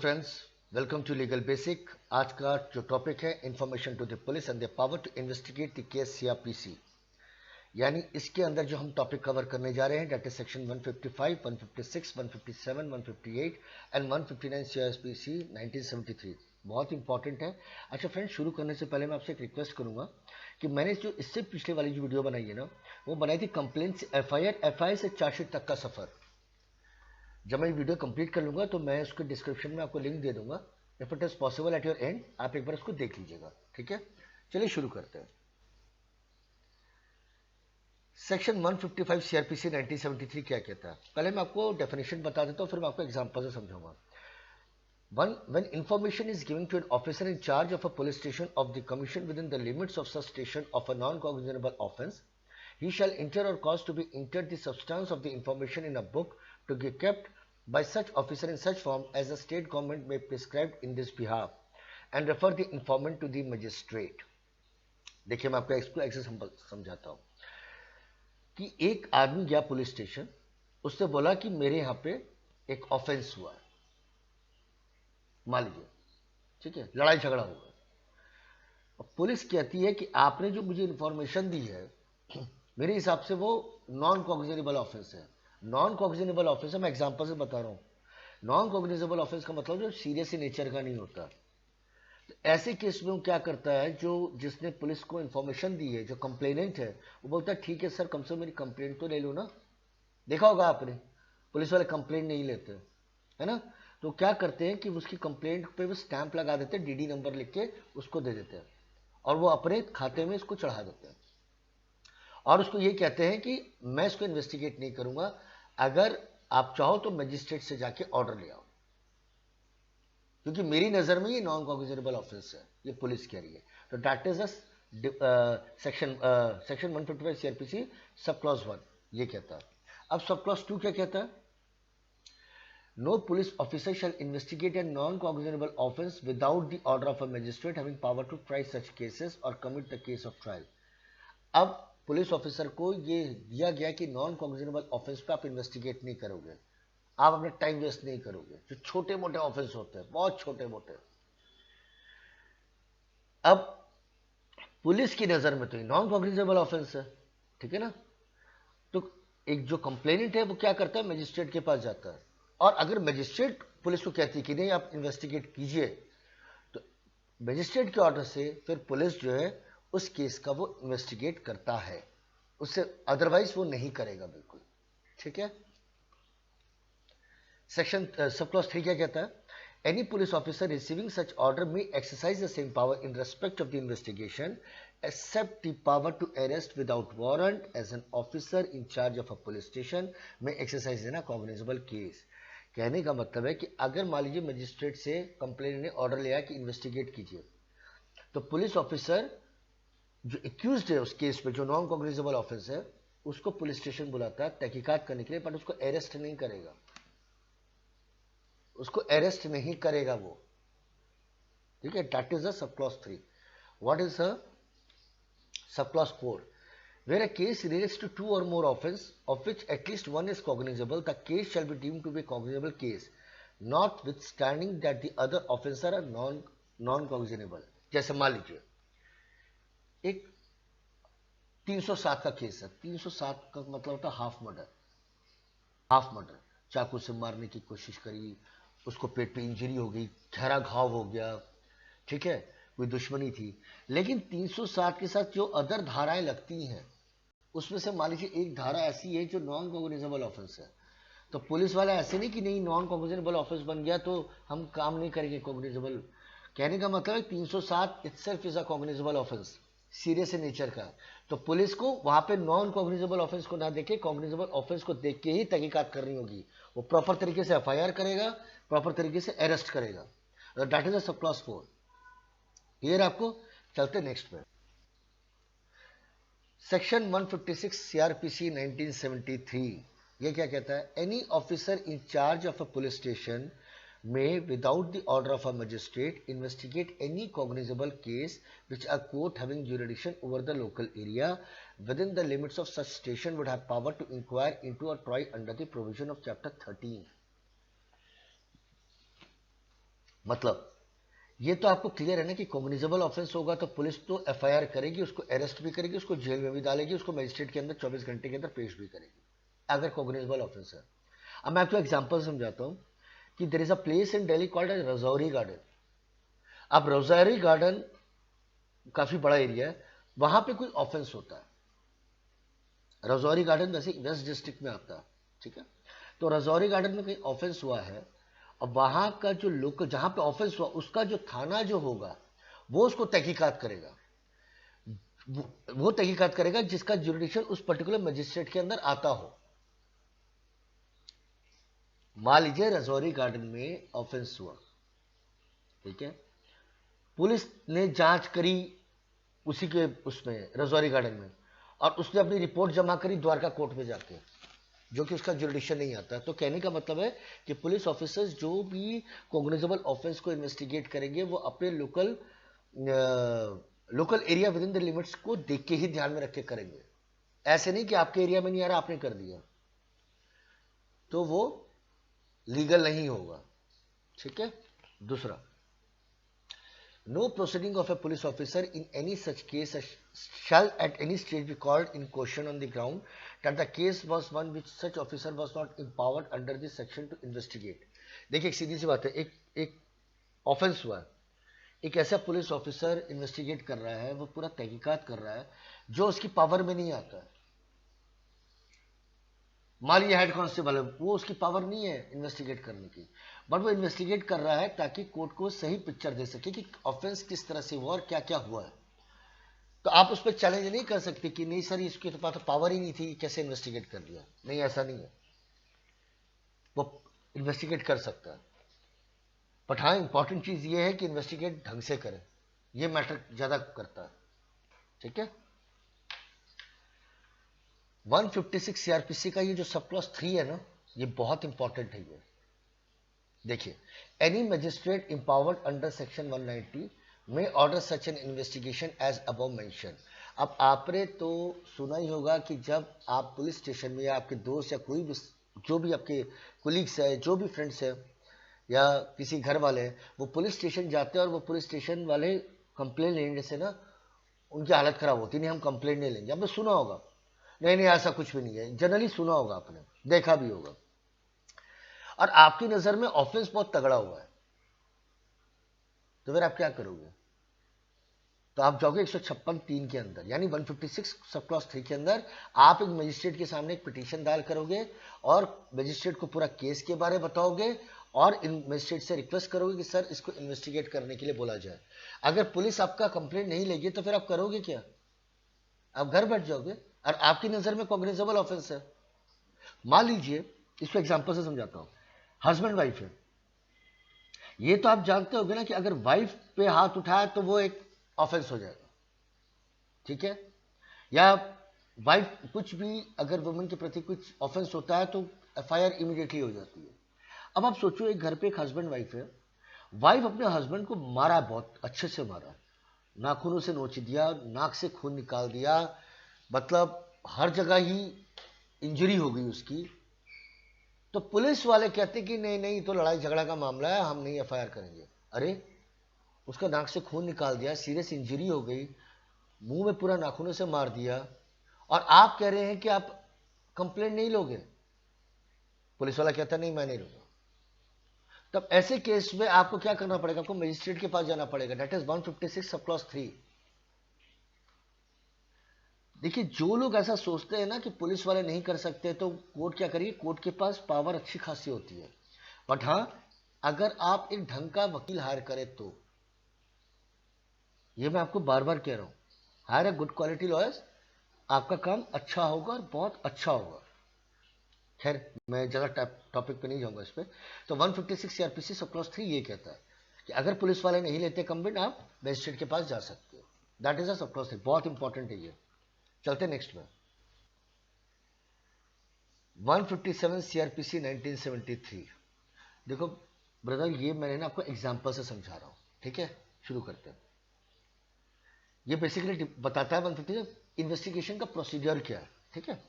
Friends, welcome to legal basic. आज का जो टॉपिक है information to the police and the power to investigate the case CrPC, यानी इसके अंदर जो हम टॉपिक कवर करने जा रहे हैं that is section 155, 156, 157, 158 and 159 CrPC 1973। बहुत इंपॉर्टेंट है। अच्छा फ्रेंड्स, शुरू करने से पहले मैं आपसे एक रिक्वेस्ट करूंगा कि मैंने जो इससे पिछले वाली जो वीडियो बनाई है ना, वो बनाई थी कंप्लेंट से एफआईआर से चार्जशीट तक का सफर। जब मैं वीडियो कंप्लीट कर लूंगा तो मैं उसके डिस्क्रिप्शन में आपको लिंक दे दूंगा। If it is possible at your and, आप एक बार उसको देख लीजिएगा। ठीक है, चलिए शुरू करते हैं। सेक्शन 155 सीआरपीसी 1973 क्या कहता है? पहले मैं आपको डेफिनेशन बता देता हूँ, फिर मैं आपको एग्जांपल से समझाऊंगा। When information is given to an officer in charge of a police station of the commission within the limits of such station of a non-cognizable offence, he shall enter or cause to be entered the substance of the information in a book to be kept by such officer in such form as the state government may prescribe in this behalf, and refer the informant to the magistrate. देखिए, मैं आपको इसको ऐसे समझाता हूँ कि एक आदमी गया पुलिस स्टेशन, उससे बोला कि मेरे यहाँ पे एक ऑफेंस हुआ है, मान लीजिए, ठीक है, लड़ाई झगड़ा हुआ। अब पुलिस कहती है कि आपने जो मुझे इंफॉर्मेशन दी है, मेरे हिसाब से वो नॉन कॉग्निजेबल ऑफेंस है। नॉन कॉग्निजेबल ऑफेंस है, मैं एग्जांपल से बता रहा हूँ। नॉन कॉग्निजेबल ऑफेंस का मतलब जो सीरियस नेचर का नहीं होता। तो ऐसे केस में वो क्या करता है, जो जिसने पुलिस को इंफॉर्मेशन दी है, जो कंप्लेनेंट है, वो बोलता है ठीक है सर, कम से कम मेरी कंप्लेंट तो ले लो ना। देखा होगा आपने, पुलिस वाले कंप्लेंट नहीं लेते, है ना। तो क्या करते हैं कि उसकी कंप्लेंट पे वो स्टैंप लगा देते हैं, डीडी नंबर लिख के उसको दे देते हैं, और वो अपने खाते में इसको चढ़ा देते हैं, और उसको ये कहते हैं कि मैं इसको इन्वेस्टिगेट नहीं करूंगा, अगर आप चाहो तो मजिस्ट्रेट से जाके ऑर्डर ले आओ, क्योंकि मेरी नजर में ये नॉन कॉग्निजेबल ऑफेंस है, ये पुलिस कह रही है। तो that is section 155 CrPC sub clause 1 ये कहता है। अब सब क्लॉज 2 क्या कहता है? No police officer shall investigate a non-cognizable offence without the order of a magistrate having power to try such cases or commit the case of trial. अब police officer को ये दिया गया कि नॉन कॉग्निजेबल ऑफेंस पे आप investigate नहीं करोगे, आप अपना टाइम वेस्ट नहीं करोगे, जो छोटे मोटे ऑफेंस होते हैं, बहुत छोटे मोटे। अब पुलिस की नजर में तो ये नॉन कॉग्निजेबल ऑफेंस है, ठीक है ना। तो एक जो कंप्लेनेंट है वो क्या करता है, मजिस्ट्रेट के पास जाता है, और अगर मजिस्ट्रेट पुलिस को कहती है कि नहीं आप इन्वेस्टिगेट कीजिए, तो मजिस्ट्रेट के ऑर्डर से फिर पुलिस जो है उस केस का वो इन्वेस्टिगेट करता है, उससे अदरवाइज वो नहीं करेगा बिल्कुल। ठीक है। सेक्शन सब क्लॉज 3 क्या कहता है? Any police officer receiving such order में exercise the same power in respect of the investigation except the power to arrest without warrant as an officer in charge of a police station में exercise देना cognizable case. कहने का मतलब है कि अगर मान लीजिए मजिस्ट्रेट से कंप्लेन ने ऑर्डर लिया कि इन्वेस्टिगेट कीजिए, तो पुलिस ऑफिसर जो एक्यूज्ड है उस केस पे, जो नॉन कॉग्निजेबल ऑफेंस है, उसको पुलिस स्टेशन बुलाता है तहकीकात करने के लिए, बट उसको अरेस्ट नहीं करेगा, उसको अरेस्ट नहीं करेगा वो। ठीक है, that is the sub clause 3। What is the Subclause 4. Where a case relates to two or more offences of which at least one is cognizable, the case shall be deemed to be a cognizable case, notwithstanding that the other offences are non-cognizable. जैसे मान लीजिए एक 307 का case है। 307 का मतलब होता है हाफ मर्डर। हाफ मर्डर, चाकू से मारने की कोशिश करी, उसको पेट पे इंजरी हो गई, गहरा घाव हो गया, ठीक है, कोई दुश्मनी थी। लेकिन 307 के साथ जो अदर धाराएं लगती हैं, उसमें से मान लीजिए एक धारा ऐसी है जो नॉन कॉग्निजेबल ऑफेंस है, तो पुलिस वाला ऐसे नहीं कि नहीं नॉन कॉग्निजेबल ऑफेंस बन गया तो हम काम नहीं करेंगे कॉग्निजेबल। कहने का मतलब है 307 itself is a cognizable offence, serious nature का। तो पुलिस को वहां पे नॉन कॉग्निजेबल ऑफेंस को ना देखे, कॉग्निजेबल ऑफेंस को देख के ही तहकीकात करनी होगी। वो प्रॉपर तरीके से एफआईआर करेगा, प्रॉपर तरीके से अरेस्ट करेगा। That is a sub clause 4। Clear आपको? चलते नेक्स्ट पे। सेक्शन 156 सीआरपीसी 1973 ये क्या कहता है? Any officer in charge of a police station may without the order of a magistrate investigate any cognizable case which a court having jurisdiction over the local area within the limits of such station would have power to inquire into or try under the provision of chapter 13. मतलब ये तो आपको clear है ना कि cognizable offence होगा तो police तो एफआईआर करेगी, उसको अरेस्ट भी करेगी, उसको जेल में भी डालेगी, उसको मजिस्ट्रेट के अंदर 24 घंटे के अंदर पेश भी करेगी, अगर कॉग्निजेबल ऑफेंस है। अब मैं आपको एग्जांपल समझाता हूं कि there is a place in Delhi called as Rajouri garden. अब रजौरी गार्डन काफी बड़ा एरिया है, वहां पे कोई ऑफेंस होता है। रजौरी गार्डन वैसे वेस्ट डिस्ट्रिक्ट में आता है, ठीक है। तो रजौरी गार्डन में कहीं ऑफेंस हुआ है, और वहां का जो लोकल जहां पे ऑफेंस हुआ उसका जो थाना जो होगा वो उसको तहकीकात करेगा। वो तहकीकात करेगा जिसका जुरिडिक्शन उस पर्टिकुलर मजिस्ट्रेट के अंदर आता हो। मान लीजिए रजौरी गार्डन में ऑफेंस हुआ, ठीक है, पुलिस ने जांच करी उसी के उसमें रजौरी गार्डन में, और उसने अपनी रिपोर्ट जमा करी द्वारका कोर्ट में जाके, जो कि उसका जुरिडिक्शन नहीं आता। तो कहने का मतलब है कि पुलिस ऑफिसर्स जो भी कॉग्निजेबल ऑफेंस को इन्वेस्टिगेट करेंगे वो अपने local area with in the limits को देख के ही ध्यान में रख के करेंगे। ऐसे नहीं कि आपके एरिया में नहीं आ रहा आपने कर दिया, तो वो लीगल नहीं होगा, ठीक है। दूसरा, no proceeding of a police officer in any such case shall at any stage be called in question on the ground that the case was one which such officer was not empowered under this section to investigate। देखिए एक सीधी सी बात है, एक offence हुआ है, एक ऐसा police officer investigate कर रहा है, वो पूरा तहकीकात कर रहा है जो उसकी पावर में नहीं आता है। मान लीजिए हेड कांस्टेबल है, वो उसकी पावर नहीं है इन्वेस्टिगेट करने की, बट वो इन्वेस्टिगेट कर रहा है ताकि कोर्ट को सही पिक्चर दे सके कि ऑफेंस किस तरह से हुआ और क्या क्या हुआ है। तो आप उस पर चैलेंज नहीं कर सकते कि नहीं सर इसके तो पास पावर ही नहीं थी, कैसे इन्वेस्टिगेट कर लिया। नहीं, ऐसा नहीं है, वो इन्वेस्टिगेट कर सकता है। बट हाँ, इंपॉर्टेंट चीज ये है कि इन्वेस्टिगेट ढंग से करें, ये मैटर ज्यादा करता है, ठीक है। 156 सीआरपीसी का ये जो सब क्लॉज 3 है ना, ये बहुत इंपॉर्टेंट है। ये देखिए, any magistrate empowered under section 190 में order such an investigation as above mention. अब आपने तो सुना ही होगा कि जब आप पुलिस स्टेशन में या आपके दोस्त या कोई भी जो भी आपके कोलीग्स है, जो भी फ्रेंड्स है या किसी घर वाले हैं, वो पुलिस स्टेशन जाते हैं और वो पुलिस स्टेशन वाले कंप्लेन लेने से ना उनकी हालत खराब होती, नहीं हम कंप्लेन नहीं लेंगे। आपने सुना होगा, नहीं नहीं ऐसा कुछ भी नहीं है, जनरली सुना होगा, आपने देखा भी होगा। और आपकी नजर में ऑफेंस बहुत तगड़ा हुआ है, तो फिर आप क्या करोगे? तो आप जाओगे 156(3) के अंदर, यानी 156 सब क्लॉज 3 के अंदर आप एक मजिस्ट्रेट के सामने एक पिटीशन दायर करोगे और मजिस्ट्रेट को पूरा केस के बारे में बताओगे और इन मजिस्ट्रेट से रिक्वेस्ट करोगे कि सर इसको इन्वेस्टिगेट करने के लिए बोला जाए। अगर पुलिस आपका कंप्लेंट नहीं लेगी तो फिर आप करोगे क्या? आप घर बैठ जाओगे, और आपकी नजर में कॉग्निजेबल ऑफेंस है। मान लीजिए, इसको एग्जांपल से समझाता हूं, हस्बैंड वाइफ है, ये तो आप जानते होगे ना कि अगर वाइफ पे हाथ उठाया तो वो एक ऑफेंस हो जाएगा, ठीक है। या वाइफ कुछ भी अगर वुमेन के प्रति कुछ ऑफेंस होता है तो एफआईआर इमीडिएटली हो जाती है। अब आप सोचो, एक घर पे एक हस्बैंड वाइफ है, वाइफ अपने हस्बैंड को मारा, बहुत अच्छे से मारा, नाखूनों से नोच दिया, नाक से खून निकाल दिया, मतलब हर जगह ही इंजरी हो गई उसकी। तो पुलिस वाले कहते कि नहीं नहीं तो लड़ाई झगड़ा का मामला है, हम नहीं एफआईआर करेंगे। अरे, उसका नाक से खून निकाल दिया, सीरियस इंजरी हो गई, मुंह में पूरा नाखूनों से मार दिया, और आप कह रहे हैं कि आप कंप्लेंट नहीं लोगे। पुलिस वाला कहता नहीं मैं नहीं लूंगा। तब ऐसे केस में आपको क्या करना पड़ेगा? आपको मजिस्ट्रेट के पास जाना पड़ेगा, दैट इज 156 सब क्लॉज 3। देखिए, जो लोग ऐसा सोचते हैं ना कि पुलिस वाले नहीं कर सकते, तो कोर्ट क्या करिए, कोर्ट के पास पावर अच्छी खासी होती है। बट हाँ, अगर आप एक ढंग का वकील हायर करें तो, ये मैं आपको बार बार कह रहा हूं, higher a good quality lawyers, आपका काम अच्छा होगा और बहुत अच्छा होगा। खैर, मैं ज़्यादा टॉपिक पे नहीं जाऊंगा इस पर। तो 156 सीआरपीसी सब क्लॉज 3 ये कहता है कि अगर पुलिस वाले नहीं लेते कंप्लेंट, आप मजिस्ट्रेट के पास जा सकते हो। That is a sub clause 3, बहुत इंपॉर्टेंट है ये। चलते नेक्स्ट में, 157 सीआरपीसी 1973। देखो ब्रदर, ये मैंने ना आपको एग्जाम्पल से समझा रहा हूं, ठीक है। शुरू करते हैं। ये बेसिकली बताता है 157 इन्वेस्टिगेशन का प्रोसीजर क्या है, ठीक है।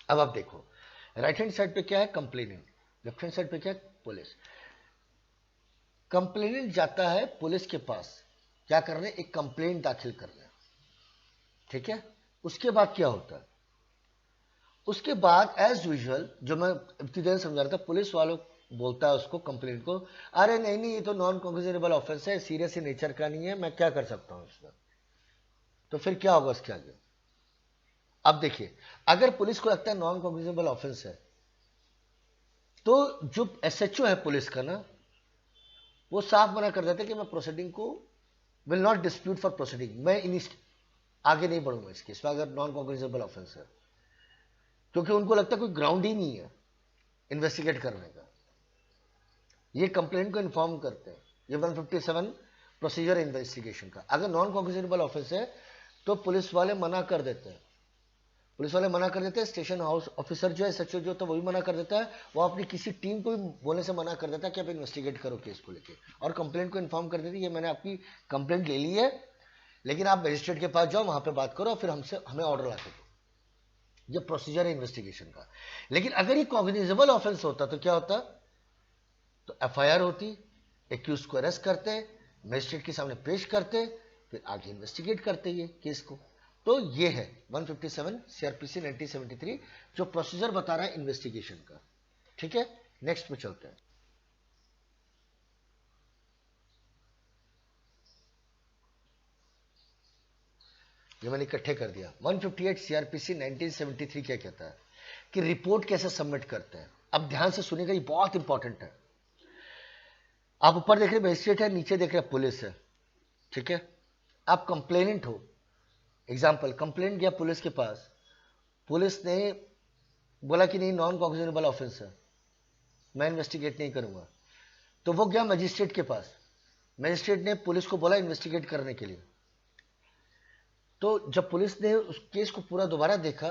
अब आप देखो, राइट हैंड साइड पे क्या है, कंप्लेनिंग, लेफ्ट हैंड साइड पे क्या है, पुलिस। कंप्लेनेंट जाता है पुलिस के पास क्या करने, एक कंप्लेंट दाखिल करने, ठीक है। उसके बाद क्या होता है, उसके बाद एज यूजुअल जो मैं इतनी देर समझा रहा था, पुलिस वालों बोलता है उसको कंप्लेंट को, अरे नहीं नहीं ये तो नॉन कॉग्निजेबल ऑफेंस है, सीरियस इन नेचर का नहीं है, मैं क्या कर सकता हूं इसमें। तो फिर क्या होगा उसके आगे। अब देखिए, अगर पुलिस को लगता है नॉन कॉग्निजेबल ऑफेंस है, तो जो एसएचओ है पुलिस का ना, वो साफ मना कर देते कि मैं प्रोसीडिंग को will not dispute for proceeding, मैं इन आगे नहीं बढ़ूंगा इस केस में अगर नॉन कॉग्निजेबल ऑफेंस है, क्योंकि उनको लगता है कोई ग्राउंड ही नहीं है इन्वेस्टिगेट करने का। ये कंप्लेंट को इन्फॉर्म करते हैं, ये 157 प्रोसीजर इन्वेस्टिगेशन का। अगर नॉन कॉग्निजेबल ऑफेंस है तो पुलिस वाले मना कर देते हैं, पुलिस वाले मना कर देते हैं, स्टेशन हाउस ऑफिसर जो है, एसएचओ जो होता है वो भी मना कर देता है, वो अपनी किसी टीम को भी बोलने से मना कर देता है कि आप इन्वेस्टिगेट करो केस को लेके, और कंप्लेंट को इन्फॉर्म कर देती है, ये मैंने आपकी कंप्लेंट ले ली है, लेकिन आप मजिस्ट्रेट के पास जाओ, वहां पे बात करो, फिर हमसे हमें ऑर्डर ला के दो। ये प्रोसीजर है इन्वेस्टिगेशन का। लेकिन अगर ये कॉग्निजेबल ऑफेंस होता तो क्या होता, तो एफआईआर होती, एक्यूज को अरेस्ट करते, मजिस्ट्रेट के सामने पेश करते, फिर आगे इन्वेस्टिगेट करते ये केस को। तो ये है 157 सीआरपीसी 1973 जो प्रोसीजर बता रहा है इन्वेस्टिगेशन का, ठीक है। नेक्स्ट पे चलते हैं। ये मैंने इकट्ठे कर दिया। 158 सीआरपीसी 1973 क्या कहता है कि रिपोर्ट कैसे सबमिट करते हैं। अब ध्यान से सुनिएगा, ये बहुत इंपॉर्टेंट है। आप ऊपर देख रहे मजिस्ट्रेट है, नीचे देख रहे पुलिस है, ठीक है। आप कंप्लेनेंट हो, एग्जाम्पल कंप्लेंट गया पुलिस के पास, पुलिस ने बोला कि नहीं नॉन कॉग्निजेबल ऑफेंस है, मैं इन्वेस्टिगेट नहीं करूंगा, तो वो गया मजिस्ट्रेट के पास, मजिस्ट्रेट ने पुलिस को बोला इन्वेस्टिगेट करने के लिए। तो जब पुलिस ने उस केस को पूरा दोबारा देखा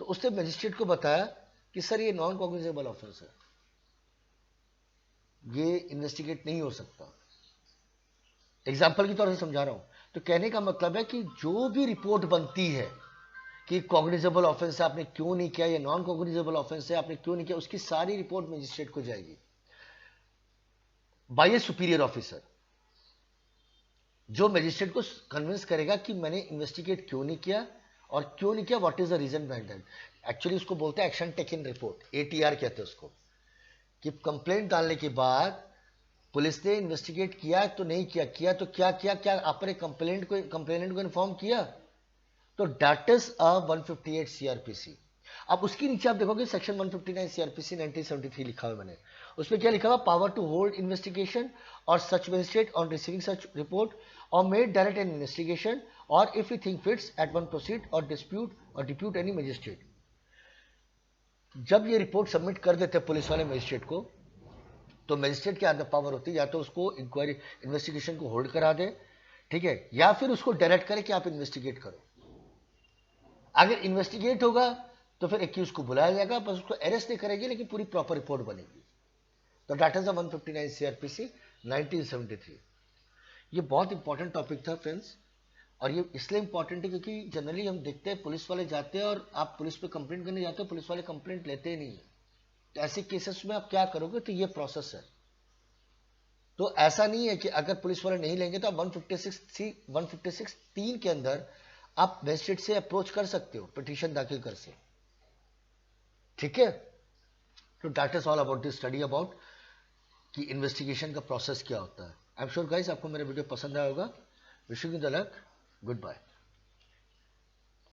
तो उसने मजिस्ट्रेट को बताया कि सर ये नॉन कॉग्निजेबल ऑफेंस है, ये इन्वेस्टिगेट नहीं हो सकता। एग्जाम्पल के तौर से समझा रहा हूं। तो कहने का मतलब है कि जो भी रिपोर्ट बनती है कि कॉग्निजेबल ऑफेंस है आपने क्यों नहीं किया, या नॉन कॉग्निजेबल ऑफेंस है आपने क्यों नहीं किया, उसकी सारी रिपोर्ट मजिस्ट्रेट को जाएगी बाय ए सुपीरियर ऑफिसर, जो मजिस्ट्रेट को कन्विंस करेगा कि मैंने इन्वेस्टिगेट क्यों नहीं किया, और क्यों नहीं किया, what is the reason behind that. Actually उसको बोलते हैं एक्शन टेकन रिपोर्ट, एटीआर कहते हैं उसको, कि कंप्लेंट डालने के बाद पुलिस ने इन्वेस्टिगेट किया तो नहीं किया, किया तो क्या किया, क्या आपने कंप्लेनेंट को इन्फॉर्म किया। तो दैट इज अ 158 सीआरपीसी। अब उसके नीचे आप देखोगे सेक्शन 159 सीआरपीसी 1973 लिखा हुआ मैंने, उसमें क्या लिखा हुआ, power to hold investigation or such magistrate on receiving such report or made direct an investigation or if you think fits at one proceed or dispute any magistrate. जब ये रिपोर्ट सबमिट कर देते पुलिस वाले magistrate को, तो magistrate के हाथ में पावर होती है, या तो उसको इंक्वायरी इन्वेस्टिगेशन को होल्ड करा दे, ठीक है, या फिर उसको डायरेक्ट करे कि आप इन्वेस्टिगेट करो। अगर इन्वेस्टिगेट होगा तो फिर एक्यूज को बुलाया जाएगा, बस उसको अरेस्ट नहीं करेगी, लेकिन पूरी प्रॉपर रिपोर्ट बनेगी। तो दैट इज 159 सीआरपीसी 1973। ये बहुत इंपॉर्टेंट टॉपिक था फ्रेंड्स, और ये इसलिए इंपॉर्टेंट है क्योंकि जनरली हम देखते हैं पुलिस वाले जाते हैं और आप पुलिस पे कंप्लेंट करने जाते हो, पुलिस वाले कंप्लेंट लेते ही नहीं है। तो ऐसे केसेस में आप क्या करोगे, तो ये प्रोसेस है। तो ऐसा नहीं है कि अगर पुलिस वाले नहीं लेंगे तो आप 156(3) के अंदर आप मजिस्ट्रेट से अप्रोच कर सकते हो, पिटीशन दाखिल कर सकते, ठीक है। तो that is all about this study about कि इन्वेस्टिगेशन का प्रोसेस क्या होता है। आई एम श्योर गाइस आपको मेरा वीडियो पसंद आया होगा। Wishing you the luck, good bye.